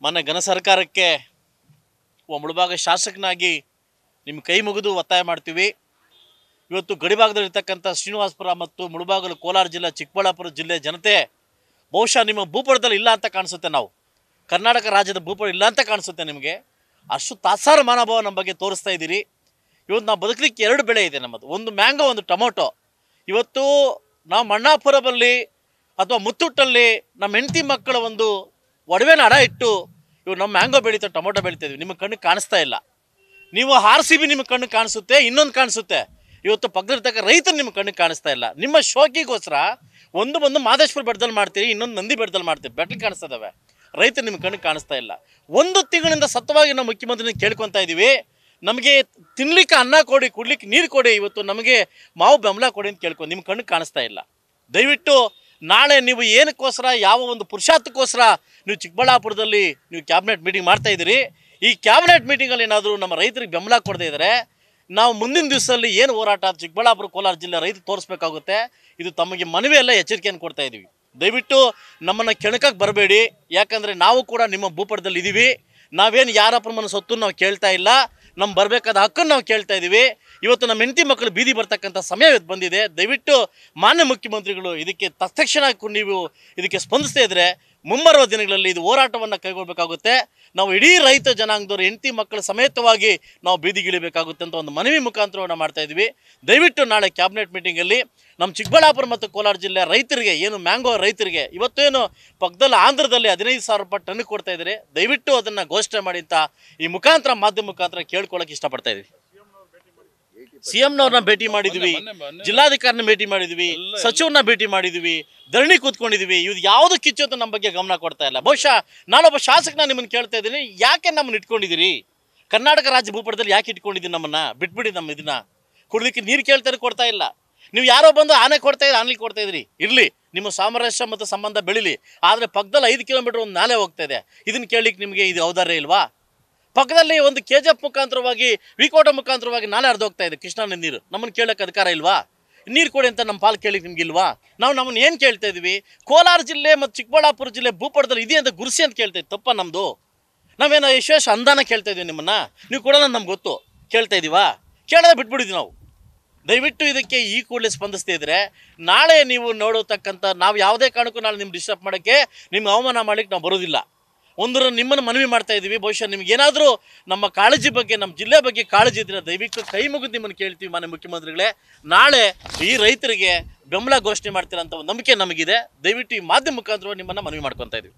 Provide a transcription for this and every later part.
ಮಾನ್ಯ ಘನ ಸರ್ಕಾರಕ್ಕೆ ಮುಳುಭಾಗ ಶಾಸಕನಾಗಿ ನಿಮ್ಮ ಕೈ ಮುಗಿದು ಒತ್ತಾಯ ಮಾಡ್ತೀವಿ. ಇವತ್ತು ಗಡಿಭಾಗದಲ್ಲಿರ್ತಕ್ಕಂಥ ಶ್ರೀನಿವಾಸಪುರ ಮತ್ತು ಮುಳುಬಾಗಿಲು ಕೋಲಾರ ಜಿಲ್ಲೆ ಚಿಕ್ಕಬಳ್ಳಾಪುರ ಜಿಲ್ಲೆ ಜನತೆ ಬಹುಶಃ ನಿಮ್ಮ ಭೂಪಟದಲ್ಲಿ ಇಲ್ಲ ಅಂತ ಕಾಣಿಸುತ್ತೆ. ನಾವು ಕರ್ನಾಟಕ ರಾಜ್ಯದ ಭೂಪಟ ಇಲ್ಲ ಅಂತ ಕಾಣಿಸುತ್ತೆ ನಿಮಗೆ. ಅಷ್ಟು ತಾತ್ಸಾರ ಮನೋಭಾವ ನಮ್ಮ ಬಗ್ಗೆ ತೋರಿಸ್ತಾ ಇದ್ದೀರಿ. ಇವತ್ತು ನಾವು ಬದುಕಲಿಕ್ಕೆ ಎರಡು ಬೆಳೆ ಇದೆ ನಮ್ಮದು, ಒಂದು ಮ್ಯಾಂಗೋ, ಒಂದು ಟೊಮೊಟೊ. ಇವತ್ತು ನಾವು ಮಣ್ಣಾಪುರದಲ್ಲಿ ಅಥವಾ ಮುತ್ತುಟ್ಟಲ್ಲಿ ನಮ್ಮ ಹೆಂಡತಿ ಮಕ್ಕಳ ಒಂದು ಒಡವೆನ ಅಡ ಇಟ್ಟು ಇವು ನಮ್ಮ ಮ್ಯಾಂಗೋ ಬೆಳೀತಾ ಟೊಮೊಟೊ ಬೆಳೀತಿದ್ವಿ. ನಿಮ್ಮ ಕಣ್ಣಿಗೆ ಕಾಣಿಸ್ತಾ ಇಲ್ಲ. ನೀವು RCB ನಿಮ್ಮ ಕಣ್ಣಿಗೆ ಕಾಣಿಸುತ್ತೆ, ಇನ್ನೊಂದು ಕಾಣಿಸುತ್ತೆ. ಇವತ್ತು ಪಕ್ಕದಲ್ಲಿರ್ತಕ್ಕ ರೈತರು ನಿಮ್ಮ ಕಣ್ಣಿಗೆ ಕಾಣಿಸ್ತಾ ಇಲ್ಲ. ನಿಮ್ಮ ಶೋಕಿಗೋಸ್ಕರ ಒಂದು ಮಾದೇಶ್ವರ ಬೆಟ್ಟದಲ್ಲಿ ಮಾಡ್ತೀರಿ, ಇನ್ನೊಂದು ನಂದಿ ಬೆಟ್ಟದಲ್ಲಿ ಮಾಡ್ತೀರಿ, ಬೆಟ್ಟಲ್ಲಿ ಕಾಣಿಸ್ತಾ ಇದ್ದಾವೆ. ರೈತರು ನಿಮ್ಮ ಕಣ್ಣಿಗೆ ಕಾಣಿಸ್ತಾ ಇಲ್ಲ. ಒಂದು ತಿಂಗಳಿಂದ ಸತತವಾಗಿ ನಾವು ಮುಖ್ಯಮಂತ್ರಿನ ಕೇಳ್ಕೊತಾ ಇದ್ದೀವಿ, ನಮಗೆ ತಿನ್ಲಿಕ್ಕೆ ಅನ್ನ ಕೊಡಿ, ಕುಡ್ಲಿಕ್ಕೆ ನೀರು ಕೊಡಿ, ಇವತ್ತು ನಮಗೆ ಮಾವು ಬೆಂಬಲ ಕೊಡಿ ಅಂತ ಕೇಳ್ಕೊಂಡು ನಿಮ್ಮ ಕಣ್ಣಿಗೆ ಕಾಣಿಸ್ತಾ ಇಲ್ಲ. ದಯವಿಟ್ಟು ನಾಳೆ ನೀವು ಏನಕ್ಕೋಸ್ಕರ, ಯಾವ ಒಂದು ಪುರುಷಾರ್ಥಕ್ಕೋಸ್ಕರ ನೀವು ಚಿಕ್ಕಬಳ್ಳಾಪುರದಲ್ಲಿ ನೀವು ಕ್ಯಾಬಿನೆಟ್ ಮೀಟಿಂಗ್ ಮಾಡ್ತಾ ಇದ್ದೀರಿ, ಈ ಕ್ಯಾಬಿನೆಟ್ ಮೀಟಿಂಗಲ್ಲಿ ಏನಾದರೂ ನಮ್ಮ ರೈತರಿಗೆ ಬೆಂಬಲ ಕೊಡದೇ ಇದ್ದರೆ ನಾವು ಮುಂದಿನ ದಿವಸದಲ್ಲಿ ಏನು ಹೋರಾಟ ಚಿಕ್ಕಬಳ್ಳಾಪುರ ಕೋಲಾರ ಜಿಲ್ಲೆ ರೈತರು ತೋರಿಸ್ಬೇಕಾಗುತ್ತೆ. ಇದು ತಮಗೆ ಮನವಿಯೆಲ್ಲ ಎಚ್ಚರಿಕೆಯನ್ನು ಕೊಡ್ತಾ ಇದ್ದೀವಿ. ದಯವಿಟ್ಟು ನಮ್ಮನ್ನು ಕೆಣಕಕ್ಕೆ ಬರಬೇಡಿ. ಯಾಕಂದರೆ ನಾವು ಕೂಡ ನಿಮ್ಮ ಭೂಪಟದಲ್ಲಿ ಇದ್ದೀವಿ. ನಾವೇನು ಯಾರಪ್ಪ ಮನ ಸೊತ್ತು ನಾವು ಕೇಳ್ತಾ ಇಲ್ಲ, ನಮ್ಮ ಬರಬೇಕಾದ ಹಕ್ಕನ್ನು ನಾವು ಕೇಳ್ತಾ ಇದ್ದೀವಿ. ಇವತ್ತು ನಮ್ಮ ಹೆಂಡತಿ ಮಕ್ಕಳು ಬೀದಿ ಬರ್ತಕ್ಕಂಥ ಸಮಯ ಇವತ್ತು ಬಂದಿದೆ. ದಯವಿಟ್ಟು ಮಾನ್ಯ ಮುಖ್ಯಮಂತ್ರಿಗಳು ಇದಕ್ಕೆ ತಕ್ಷಣ ನೀವು ಇದಕ್ಕೆ ಸ್ಪಂದಿಸದೇ ಇದ್ದರೆ ಮುಂಬರುವ ದಿನಗಳಲ್ಲಿ ಇದು ಹೋರಾಟವನ್ನು ಕೈಗೊಳ್ಳಬೇಕಾಗುತ್ತೆ. ನಾವು ಇಡೀ ರೈತ ಜನಾಂಗದವರು ಹೆಂಡತಿ ಮಕ್ಕಳ ಸಮೇತವಾಗಿ ನಾವು ಬೀದಿಗಿಳಿಬೇಕಾಗುತ್ತೆ ಅಂತ ಒಂದು ಮನವಿ ಮುಖಾಂತರವನ್ನು ಮಾಡ್ತಾ ಇದ್ವಿ. ದಯವಿಟ್ಟು ನಾಳೆ ಕ್ಯಾಬಿನೆಟ್ ಮೀಟಿಂಗಲ್ಲಿ ನಮ್ಮ ಚಿಕ್ಕಬಳ್ಳಾಪುರ ಮತ್ತು ಕೋಲಾರ ಜಿಲ್ಲೆ ರೈತರಿಗೆ, ಏನು ಮ್ಯಾಂಗೋ ರೈತರಿಗೆ ಇವತ್ತೇನು ಪಕ್ಕದಲ್ಲಿ ಆಂಧ್ರದಲ್ಲಿ 15,000 ರೂಪಾಯಿ ಟನ್ ಕೊಡ್ತಾ ಇದ್ದಾರೆ, ದಯವಿಟ್ಟು ಅದನ್ನು ಘೋಷಣೆ ಮಾಡಿ ಅಂತ ಈ ಮುಖಾಂತರ ಮಾಧ್ಯಮ ಮುಖಾಂತರ ಕೇಳ್ಕೊಳ್ಳೋಕೆ ಇಷ್ಟಪಡ್ತಾ ಇದ್ವಿ. CMನವ್ರನ್ನ ಭೇಟಿ ಮಾಡಿದ್ವಿ, ಜಿಲ್ಲಾಧಿಕಾರಿನ ಭೇಟಿ ಮಾಡಿದ್ವಿ, ಸಚಿವರನ್ನ ಭೇಟಿ ಮಾಡಿದ್ವಿ, ಧರಣಿ ಕೂತ್ಕೊಂಡಿದ್ವಿ. ಇದು ಯಾವುದು ಕಿಚ್ಚೋದು ನಮ್ಮ ಬಗ್ಗೆ ಗಮನ ಕೊಡ್ತಾ ಇಲ್ಲ. ಬಹುಶಃ ನಾನೊಬ್ಬ ಶಾಸಕನ ನಿಮ್ಮನ್ನು ಕೇಳ್ತಾ ಇದ್ದೀನಿ, ಯಾಕೆ ನಮ್ಮನ್ನು ಇಟ್ಕೊಂಡಿದ್ದೀರಿ? ಕರ್ನಾಟಕ ರಾಜ್ಯ ಭೂಪಟದಲ್ಲಿ ಯಾಕೆ ಇಟ್ಕೊಂಡಿದ್ದೀನಿ? ನಮ್ಮನ್ನು ಬಿಟ್ಬಿಡಿ. ನಮ್ಮ ಇದನ್ನ ಕುಡ್ಲಿಕ್ಕೆ ನೀರು ಕೇಳ್ತಾರೆ, ಕೊಡ್ತಾ ಇಲ್ಲ. ನೀವು ಯಾರೋ ಬಂದು ಆನೆ ಕೊಡ್ತಾ ಇದ್ರಿ, ಆನೆಲಿ ಕೊಡ್ತಾ ಇದ್ರಿ. ಇರಲಿ, ನಿಮ್ಮ ಸಾಮರಸ್ಯ ಮತ್ತು ಸಂಬಂಧ ಬೆಳೀಲಿ. ಆದರೆ ಪಕ್ಕದಲ್ಲಿ 5 ಕಿಲೋಮೀಟರ್ ಒಂದು ನಾಲೆ ಹೋಗ್ತಾ ಇದೆ, ಇದನ್ನು ಕೇಳಲಿಕ್ಕೆ ನಿಮಗೆ ಇದು ಔದಾರ್ಯ ಇಲ್ವಾ? ಪಕ್ಕದಲ್ಲಿ ಒಂದು KGF ಮುಖಾಂತರವಾಗಿ, ವಿಕೋಟ ಮುಖಾಂತರವಾಗಿ ನಾಲೆ ಹರಿದೋಗ್ತಾ ಇದೆ ಕೃಷ್ಣಾ ನದಿ ನೀರು. ನಮ್ಮನ್ನು ಕೇಳೋಕ್ಕೆ ಅಧಿಕಾರ ಇಲ್ವಾ? ನೀರು ಕೊಡಿ ಅಂತ ನಮ್ಮ ಪಾಲು ಕೇಳಿಕ್ಕೆ ನಿಮ್ಗೆ ಇಲ್ವಾ? ನಮ್ಮನ್ನು ಏನು ಕೇಳ್ತಾ ಇದ್ವಿ? ಕೋಲಾರ ಜಿಲ್ಲೆ ಮತ್ತು ಚಿಕ್ಕಬಳ್ಳಾಪುರ ಜಿಲ್ಲೆ ಭೂಪಟದಲ್ಲಿ ಇದೆ ಅಂತ ಗುರುಸಿ ಅಂತ ಕೇಳ್ತಾ ಇದ್ವಿ. ತಪ್ಪ ನಮ್ಮದು? ನಾವೇನೋ ವಿಶೇಷ ಅನುದಾನ ಕೇಳ್ತಾ ಇದ್ದೀವಿ ನಿಮ್ಮನ್ನು, ನೀವು ಕೊಡೋಣ ನಮ್ಗೆ ಗೊತ್ತು. ಕೇಳ್ತಾ ಇದ್ದೀವಾ? ಕೇಳೋದೇ ಬಿಟ್ಬಿಟ್ಟಿದ್ವಿ ನಾವು. ದಯವಿಟ್ಟು ಇದಕ್ಕೆ ಈ ಕೂಡಲೇ ಸ್ಪಂದಿಸ್ತಾ ಇದ್ದರೆ ನಾಳೆ ನೀವು ನೋಡತಕ್ಕಂಥ, ನಾವು ಯಾವುದೇ ಕಾರಣಕ್ಕೂ ನಾಳೆ ನಿಮ್ಗೆ ಡಿಸ್ಟರ್ಬ್ ಮಾಡೋಕ್ಕೆ, ನಿಮ್ಗೆ ಅವಮಾನ ಮಾಡಲಿಕ್ಕೆ ನಾವು ಬರೋದಿಲ್ಲ. ನಿಮ್ಮನ್ನು ಮನವಿ ಮಾಡ್ತಾ ಇದ್ದೀವಿ. ಬಹುಶಃ ನಿಮ್ಗೇನಾದರೂ ನಮ್ಮ ಕಾಳಜಿ ಬಗ್ಗೆ, ನಮ್ಮ ಜಿಲ್ಲೆ ಬಗ್ಗೆ ಕಾಳಜಿ ಇದ್ದರೆ ದಯವಿಟ್ಟು ಕೈ ಮುಗಿದು ನಿಮ್ಮನ್ನು ಕೇಳ್ತೀವಿ. ಮಾನ್ಯ ಮುಖ್ಯಮಂತ್ರಿಗಳೇ, ನಾಳೆ ಈ ರೈತರಿಗೆ ಬೆಂಬಲ ಘೋಷಣೆ ಮಾಡ್ತೀರಾ ಅಂತ ಒಂದು ನಂಬಿಕೆ ನಮಗಿದೆ. ದಯವಿಟ್ಟು ಈ ಮಾಧ್ಯಮ ಮುಖಾಂತರ ನಿಮ್ಮನ್ನು ಮನವಿ ಮಾಡ್ಕೊತಾ ಇದ್ದೀವಿ.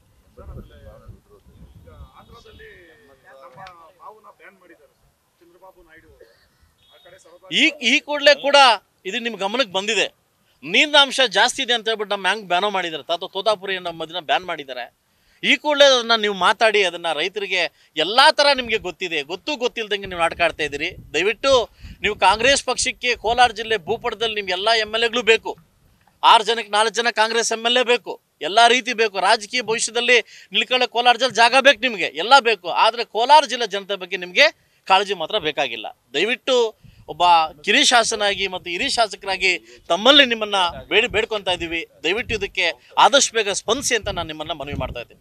ಈ ಕೂಡಲೇ ಕೂಡ ಇದು ನಿಮ್ಮ ಗಮನಕ್ಕೆ ಬಂದಿದೆ. ನೀರಿನ ಅಂಶ ಜಾಸ್ತಿ ಇದೆ ಅಂತ ಹೇಳ್ಬಿಟ್ಟು ನಮ್ಮ ಮ್ಯಾಂಗ್ ಬ್ಯಾನೋ ಮಾಡಿದ್ದಾರೆ. ತೋತಾಪುರಿ ನಮ್ಮ ದಿನ ಬ್ಯಾನ್ ಮಾಡಿದ್ದಾರೆ. ಈ ಕೂಡಲೇ ಅದನ್ನು ನೀವು ಮಾತಾಡಿ, ಅದನ್ನು ರೈತರಿಗೆ ಎಲ್ಲ ಥರ ನಿಮಗೆ ಗೊತ್ತಿದೆ, ಗೊತ್ತಿಲ್ಲದಂಗೆ ನೀವು ನಾಟಕ ಆಡ್ತಾ ಇದ್ದೀರಿ. ದಯವಿಟ್ಟು ನೀವು ಕಾಂಗ್ರೆಸ್ ಪಕ್ಷಕ್ಕೆ ಕೋಲಾರ ಜಿಲ್ಲೆ ಭೂಪಟದಲ್ಲಿ ನಿಮ್ಗೆ ಎಲ್ಲ MLAಗಳು ಬೇಕು. 6 ಜನಕ್ಕೆ 4 ಜನ ಕಾಂಗ್ರೆಸ್ MLA ಬೇಕು. ಎಲ್ಲ ರೀತಿ ಬೇಕು. ರಾಜಕೀಯ ಭವಿಷ್ಯದಲ್ಲಿ ನಿಲ್ಕೊಳ್ಳೋ ಕೋಲಾರ ಜಿಲ್ಲೆ ಜಾಗ ಬೇಕು, ನಿಮಗೆ ಎಲ್ಲ ಬೇಕು. ಆದರೆ ಕೋಲಾರ ಜಿಲ್ಲೆ ಜನತೆ ಬಗ್ಗೆ ನಿಮಗೆ ಕಾಳಜಿ ಮಾತ್ರ ಬೇಕಾಗಿಲ್ಲ. ದಯವಿಟ್ಟು ಒಬ್ಬ ಕಿರಿ ಶಾಸಕನಾಗಿ ಮತ್ತು ಹಿರಿಯ ಶಾಸಕರಾಗಿ ತಮ್ಮಲ್ಲಿ ನಿಮ್ಮನ್ನು ಬೇಡ್ಕೊತಾ ಇದ್ದೀವಿ. ದಯವಿಟ್ಟು ಇದಕ್ಕೆ ಆದಷ್ಟು ಬೇಗ ಸ್ಪಂದಿಸಿ ಅಂತ ನಾನು ನಿಮ್ಮನ್ನು ಮನವಿ ಮಾಡ್ತಾ ಇದ್ದೀನಿ.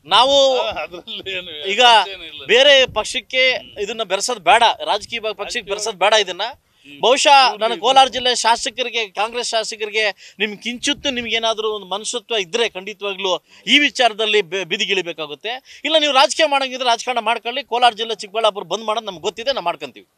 ನಾವು ಈಗ ಬೇರೆ ಪಕ್ಷಕ್ಕೆ ಇದನ್ನ ಬೆರೆಸೋದು ಬೇಡ, ರಾಜಕೀಯ ಪಕ್ಷಕ್ಕೆ ಬೆರೆಸೋದು ಬೇಡ. ಇದನ್ನ ಬಹುಶಃ ನನ್ನ ಕೋಲಾರ ಜಿಲ್ಲೆ ಶಾಸಕರಿಗೆ, ಕಾಂಗ್ರೆಸ್ ಶಾಸಕರಿಗೆ ನಿಮ್ಗೆ ಕಿಂಚಿತ್ತು ನಿಮ್ಗೇನಾದರೂ ಒಂದು ಮನುಷ್ಯತ್ವ ಇದ್ದರೆ ಖಂಡಿತವಾಗ್ಲೂ ಈ ವಿಚಾರದಲ್ಲಿ ಬೀದಿಗಿಳಿಬೇಕಾಗುತ್ತೆ. ಇಲ್ಲ ನೀವು ರಾಜಕೀಯ ಮಾಡೋಂಗಿದ್ರೆ ರಾಜಕಾರಣ ಮಾಡ್ಕೊಳ್ಳಿ. ಕೋಲಾರ ಜಿಲ್ಲೆ ಚಿಕ್ಕಬಳ್ಳಾಪುರ ಬಂದ್ ಮಾಡೋದು ನಮ್ಗೆ ಗೊತ್ತಿದೆ, ನಾವು ಮಾಡ್ಕೊತೀವಿ.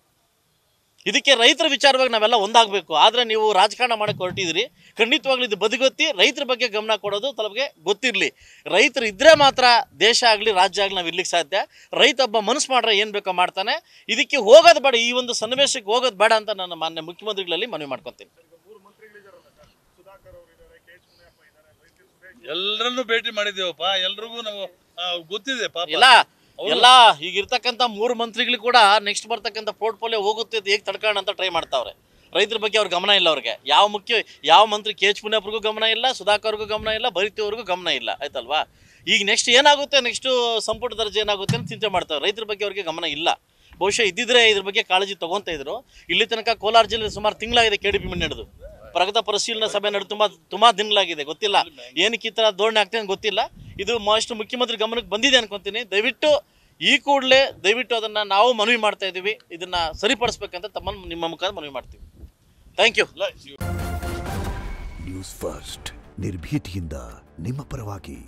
ಇದಕ್ಕೆ ರೈತರ ವಿಚಾರವಾಗಿ ನಾವೆಲ್ಲ ಒಂದಾಗಬೇಕು. ಆದರೆ ನೀವು ರಾಜಕಾರಣ ಮಾಡೋಕ್ಕೆ ಹೊರಟಿದ್ದೀರಿ. ಖಂಡಿತವಾಗ್ಲೂ ಇದು ಬದಿಗೊತ್ತಿ ರೈತರ ಬಗ್ಗೆ ಗಮನ ಕೊಡೋದು ತಮಗೆ ಗೊತ್ತಿರಲಿ. ರೈತರು ಇದ್ದರೆ ಮಾತ್ರ ದೇಶ ಆಗಲಿ ರಾಜ್ಯ ಆಗಲಿ ನಾವು ಇರ್ಲಿಕ್ಕೆ ಸಾಧ್ಯ. ರೈತ ಒಬ್ಬ ಮನಸ್ಸು ಮಾಡ್ರೆ ಏನು ಬೇಕೋ ಮಾಡ್ತಾನೆ. ಇದಕ್ಕೆ ಹೋಗೋದು ಬೇಡ, ಈ ಒಂದು ಸನ್ನಿವೇಶಕ್ಕೆ ಹೋಗೋದು ಬೇಡ ಅಂತ ನಾನು ಮಾನ್ಯ ಮುಖ್ಯಮಂತ್ರಿಗಳಲ್ಲಿ ಮನವಿ ಮಾಡ್ಕೊತೀನಿ. ಎಲ್ಲರನ್ನೂ ಭೇಟಿ ಮಾಡಿದ್ದೇವಪ್ಪ, ಎಲ್ರಿಗೂ ನಾವು ಗೊತ್ತಿದೆ ಪಾಪ. ಇಲ್ಲ ಎಲ್ಲ ಈಗಿರ್ತಕ್ಕಂಥ 3 ಮಂತ್ರಿಗಳು ಕೂಡ ನೆಕ್ಸ್ಟ್ ಬರ್ತಕ್ಕಂಥ ಪೋರ್ಟ್ಫೋಲಿಯೋ ಹೋಗುತ್ತೆ ಹೇಗೆ ತಡ್ಕೊಳ್ಳೋಣ ಅಂತ ಟ್ರೈ ಮಾಡ್ತಾವ್ರೆ. ರೈತರ ಬಗ್ಗೆ ಅವ್ರ ಗಮನ ಇಲ್ಲ. ಅವ್ರಿಗೆ ಯಾವ ಮಂತ್ರಿ KH ಮುನಿಯಪ್ಪರಿಗೂ ಗಮನ ಇಲ್ಲ, ಸುಧಾಕರ್ಗೂ ಗಮನ ಇಲ್ಲ, ಭರಿತಿಯವ್ರಿಗೂ ಗಮನ ಇಲ್ಲ. ಆಯ್ತಲ್ವಾ? ಈಗ ನೆಕ್ಸ್ಟ್ ಏನಾಗುತ್ತೆ, ನೆಕ್ಸ್ಟ್ ಸಂಪುಟ ದರ್ಜೆ ಏನಾಗುತ್ತೆ ಅಂತ ಚಿಂತೆ ಮಾಡ್ತಾವೆ. ರೈತರ ಬಗ್ಗೆ ಅವ್ರಿಗೆ ಗಮನ ಇಲ್ಲ. ಬಹುಶಃ ಇದ್ದಿದ್ರೆ ಇದ್ರ ಬಗ್ಗೆ ಕಾಳಜಿ ತಗೊಂತ ಇದ್ರು. ಇಲ್ಲಿ ತನಕ ಕೋಲಾರ ಜಿಲ್ಲೆ ಸುಮಾರು ತಿಂಗಳಾಗಿದೆ KDP ಮೀಟಿಂಗ್ ನಡೆದು, ಪ್ರಗತ ಪರಿಶೀಲನಾ ಸಭೆ ನಡೆದು ತುಂಬಾ ದಿನಗಳಾಗಿದೆ. ಗೊತ್ತಿಲ್ಲ ಏನಕ್ಕೆ ಈ ಥರ ಧೋರಣೆ ಆಗ್ತದೆ ಅಂತ ಗೊತ್ತಿಲ್ಲ. ಇದು ಮುಖ್ಯಮಂತ್ರಿ ಗಮನಕ್ಕೆ ಬಂದಿದೆ ಅನ್ಕೊಂತೀನಿ. ದಯವಿಟ್ಟು ಈ ಕೂಡಲೇ ದಯವಿಟ್ಟು ಅದನ್ನು ನಾವು ಮನವಿ ಮಾಡ್ತಾ ಇದ್ದೀವಿ, ಇದನ್ನು ಸರಿಪಡಿಸ್ಬೇಕಂತ ನಿಮ್ಮ ಮುಖಾಂತರ ಮನವಿ ಮಾಡ್ತೀವಿ. Thank you. ನ್ಯೂಸ್ ಫಸ್ಟ್ ನಿರ್ಭೀತಿಯಿಂದ ನಿಮ್ಮ ಪರವಾಗಿ.